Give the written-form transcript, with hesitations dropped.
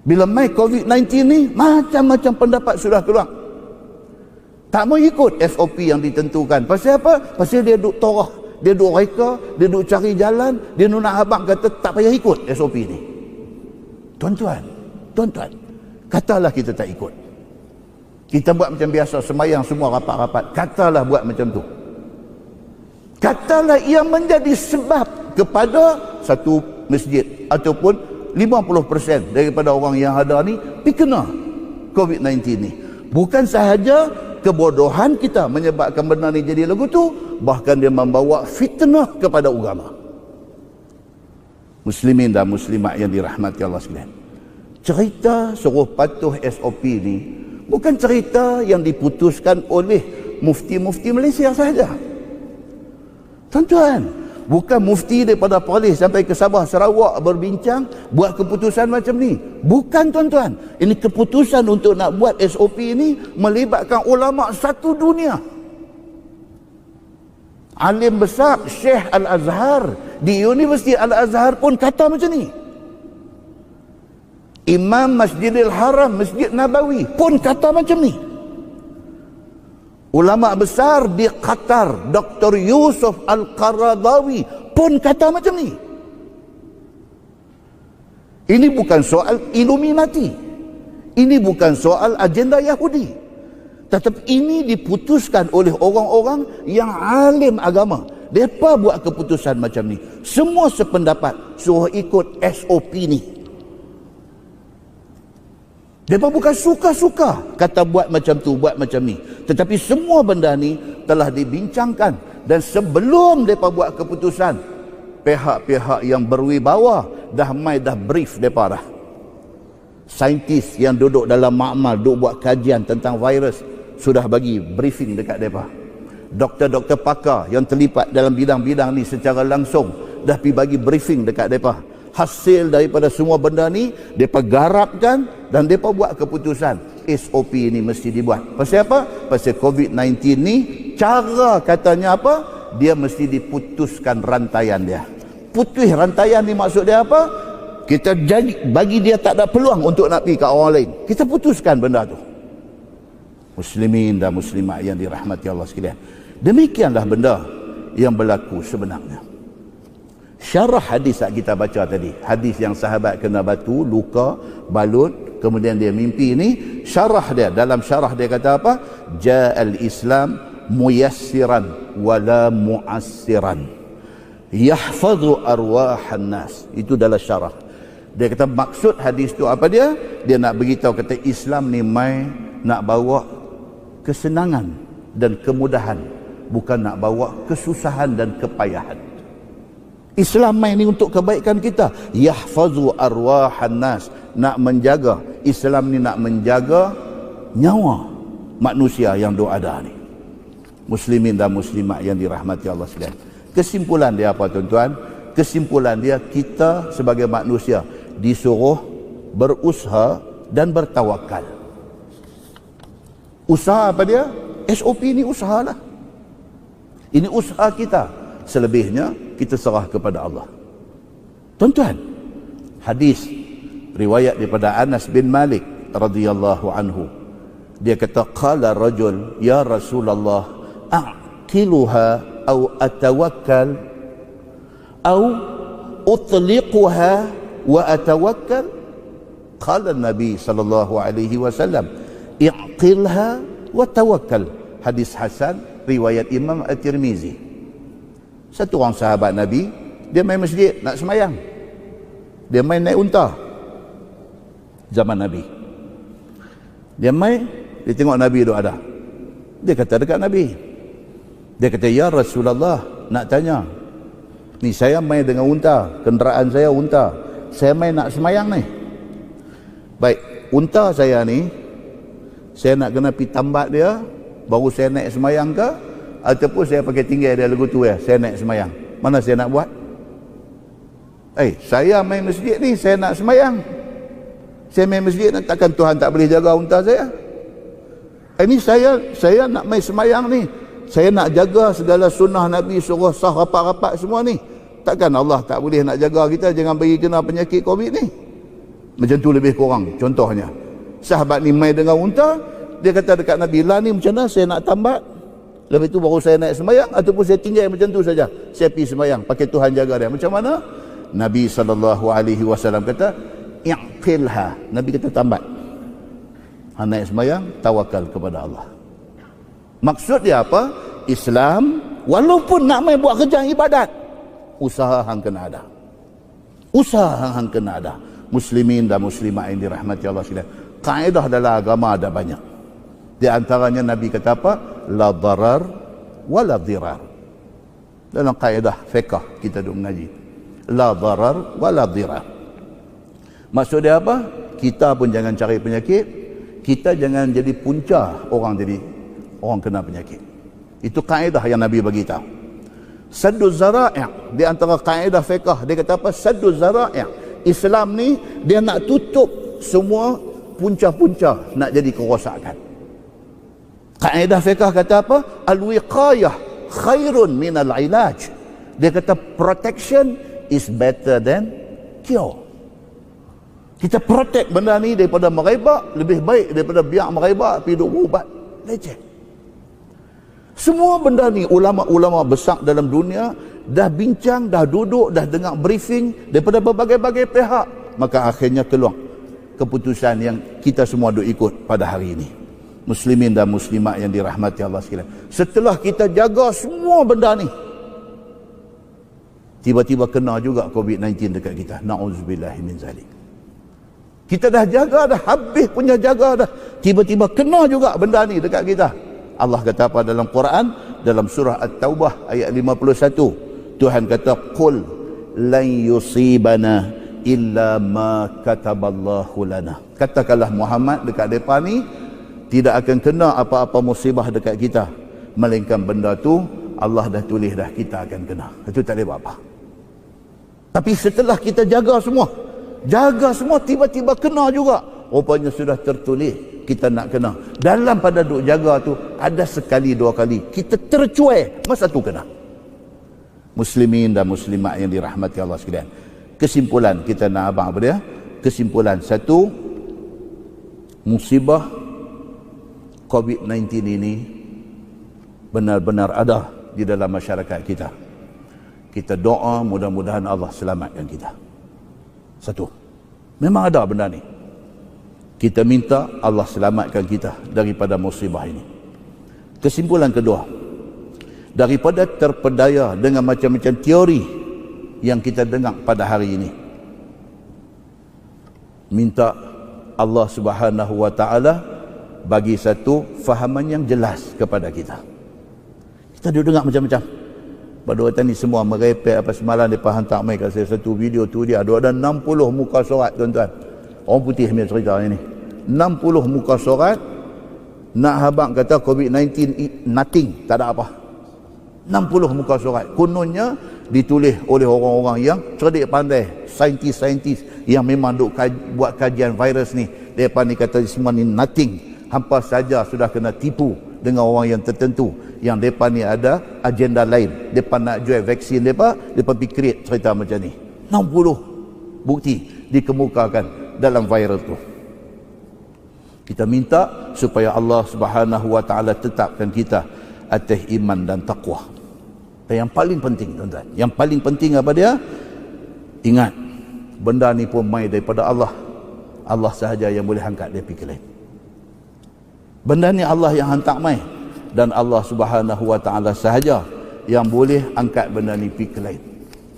Bila mai COVID-19 ni, macam-macam pendapat sudah keluar. Tak mau ikut SOP yang ditentukan. Pasal apa? Pasal dia duk torah, dia duk reka, dia duk cari jalan, dia nak abang kata tak payah ikut SOP ni. Tuan-tuan, katalah kita tak ikut. Kita buat macam biasa, sembahyang semua rapat-rapat. Katalah buat macam tu. Katalah ia menjadi sebab kepada satu masjid ataupun 50% daripada orang yang ada ni terkena COVID-19 ni. Bukan sahaja kebodohan kita menyebabkan benda ni jadi lagu tu, bahkan dia membawa fitnah kepada agama. Muslimin dan muslimat yang dirahmati Allah sekalian, cerita suruh patuh SOP ni bukan cerita yang diputuskan oleh mufti-mufti Malaysia sahaja. Tuan-tuan, bukan mufti daripada Perlis sampai ke Sabah, Sarawak berbincang buat keputusan macam ni. Bukan, tuan-tuan. Ini keputusan untuk nak buat SOP ini melibatkan ulama satu dunia. Alim besar Syekh Al-Azhar di Universiti Al-Azhar pun kata macam ni. Imam Masjidil Haram, Masjid Nabawi pun kata macam ni. Ulama besar di Qatar, Dr. Yusuf Al-Qaradawi pun kata macam ni. Ini bukan soal Illuminati. Ini bukan soal agenda Yahudi. Tetapi ini diputuskan oleh orang-orang yang alim agama. Mereka buat keputusan macam ni. Semua sependapat suruh ikut SOP ni. Mereka bukan suka-suka kata buat macam tu, buat macam ni. Tetapi semua benda ni telah dibincangkan. Dan sebelum mereka buat keputusan, pihak-pihak yang berwibawa dah brief mereka dah. Saintis yang duduk dalam makmal, duduk buat kajian tentang virus, sudah bagi briefing dekat mereka. Doktor-doktor pakar yang terlibat dalam bidang-bidang ni secara langsung dah pergi bagi briefing dekat mereka. Hasil daripada semua benda ni mereka garapkan dan mereka buat keputusan SOP ni mesti dibuat. Pasal apa? Pasal COVID-19 ni cara katanya apa? Dia mesti diputuskan rantaian dia. Putus rantaian ni maksud dia apa? Kita jadi bagi dia tak ada peluang untuk nak pergi ke orang lain. Kita putuskan benda tu. Muslimin dan muslimat yang dirahmati Allah sekalian, demikianlah benda yang berlaku sebenarnya. Syarah hadis yang kita baca tadi, hadis yang sahabat kena batu, luka, balut, kemudian dia mimpi ni, syarah dia, dalam syarah dia kata apa? Ja'al Islam muyassiran wala mu'assiran yahfazu arwahan nas. Itu dalam syarah. Dia kata maksud hadis tu apa dia? Dia nak beritahu kata Islam ni mai nak bawa kesenangan dan kemudahan, bukan nak bawa kesusahan dan kepayahan. Islam main ni untuk kebaikan kita. Yahfazu arwahan nas, nak menjaga. Islam ni nak menjaga nyawa manusia yang ada ni. Muslimin dan muslimat yang dirahmati Allah sekalian. Kesimpulan dia apa, tuan-tuan? Kesimpulan dia, kita sebagai manusia disuruh berusaha dan bertawakal. Usaha apa dia? SOP ni usahalah. Ini usaha kita. Selebihnya kita serah kepada Allah. Tuan-tuan, hadis riwayat daripada Anas bin Malik radhiyallahu anhu. Dia kata qala rajul ya Rasulullah a'qiluha au atawakkal au utliquha wa atawakkal. Qala Nabi sallallahu alaihi wasallam i'qilha wa tawakkal. Hadis hasan riwayat Imam At-Tirmizi. Satu orang sahabat Nabi, dia main masjid nak semayang. Dia main naik unta. Zaman Nabi. Dia main, dia tengok Nabi tu ada. Dia kata dekat Nabi. Dia kata, ya Rasulullah, nak tanya. Ni saya main dengan unta, kenderaan saya unta. Saya main nak semayang ni. Baik, unta saya ni, saya nak kena pergi tambat dia, baru saya naik semayang ke? Ataupun saya pakai tinggal dia lagu tu ya, saya naik semayang. Mana saya nak buat? Saya main masjid ni, saya nak semayang. Saya main masjid, takkan Tuhan tak boleh jaga unta saya? Ini saya nak main semayang ni, saya nak jaga segala sunnah Nabi, suruh sah rapat-rapat semua ni. Takkan Allah tak boleh nak jaga kita jangan bagi kena penyakit COVID ni? Macam tu lebih kurang contohnya. Sahabat ni mai dengan unta, dia kata dekat Nabi, lah ni macam mana saya nak tambat, lepas tu baru saya naik sembahyang, ataupun saya tinggal macam tu saja, saya pergi sembahyang pakai Tuhan jaga dia, macam mana? Nabi SAW kata, i'qilha. Nabi kata tambat. Naik sembahyang, tawakal kepada Allah. Maksud dia apa? Islam walaupun nak main buat kerja ibadat, usaha hang kena ada. Usaha hang kena ada. Muslimin dan muslimat yang dirahmati Allah sekalian, kaedah dalam agama ada banyak. Di antaranya Nabi kata apa? La darar wa la dirar. Dalam kaedah fiqh kita duk mengaji, la darar wa la dirar. Maksud dia apa? Kita pun jangan cari penyakit, kita jangan jadi punca orang kena penyakit. Itu kaedah yang Nabi bagi tahu. Saddu zara'i', di antara kaedah fiqh dia kata apa? Saddu zara'i'. Islam ni dia nak tutup semua punca-punca nak jadi kerosakan. Kaedah fiqh kata apa? Al-wiqayah khairun min al-ilaj. Dia kata protection is better than cure. Kita protect benda ni daripada merebak, lebih baik daripada biar merebak pergi duk ubat leceh. Semua benda ni ulama-ulama besar dalam dunia dah bincang, dah duduk, dah dengar briefing daripada berbagai-bagai pihak. Maka akhirnya keluar keputusan yang kita semua duk ikut pada hari ini. Muslimin dan muslimat yang dirahmati Allah sekalian, setelah kita jaga semua benda ni, tiba-tiba kena juga COVID-19 dekat kita. Na'udzubillahi min zalik. Kita dah jaga dah, habis punya jaga dah, tiba-tiba kena juga benda ni dekat kita. Allah kata apa dalam Quran, dalam surah At-Taubah ayat 51, Tuhan kata, qul lan yusibana illa ma kataballahu lana. Katakanlah Muhammad dekat depa ni, tidak akan kena apa-apa musibah dekat kita, melainkan benda tu Allah dah tulis dah kita akan kena. Itu tak boleh buat apa. Tapi setelah kita jaga semua, tiba-tiba kena juga. Rupanya sudah tertulis kita nak kena. Dalam pada duk jaga tu, ada sekali dua kali kita tercuai, masa tu kena. Muslimin dan muslimat yang dirahmati Allah sekalian, kesimpulan kita nak abang apa dia? Kesimpulan satu, musibah COVID-19 ini benar-benar ada di dalam masyarakat kita. Kita doa mudah-mudahan Allah selamatkan kita. Satu, memang ada benda ni. Kita minta Allah selamatkan kita daripada musibah ini. Kesimpulan kedua, daripada terpedaya dengan macam-macam teori yang kita dengar pada hari ini, minta Allah Subhanahu wa taala bagi satu fahaman yang jelas kepada kita. Kita duduk dengar macam-macam. Pada waktu ni semua merepek apa semalam dia hantar mai kat saya satu video tu, dia ada 60 muka surat tuan-tuan. Orang putih punya cerita ni. 60 muka surat nak habang kata COVID-19 nothing, tak ada apa. 60 muka surat. Kononnya ditulis oleh orang-orang yang cerdik pandai, saintis-saintis yang memang duk buat kajian virus ni. Depa ni kata semua ni nothing. Hampa saja sudah kena tipu dengan orang yang tertentu yang depa ni ada agenda lain. Depa nak jual vaksin depa pergi create cerita macam ni. 60 bukti dikemukakan dalam viral tu. Kita minta supaya Allah Subhanahu wa taala tetapkan kita atas iman dan takwa. Dan yang paling penting tuan-tuan, yang paling penting apa dia? Ingat, benda ni pun mai daripada Allah. Allah sahaja yang boleh angkat dia pergi lain. Benda ni Allah yang hantar mai, dan Allah Subhanahu wa taala sahaja yang boleh angkat benda ni pergi lain.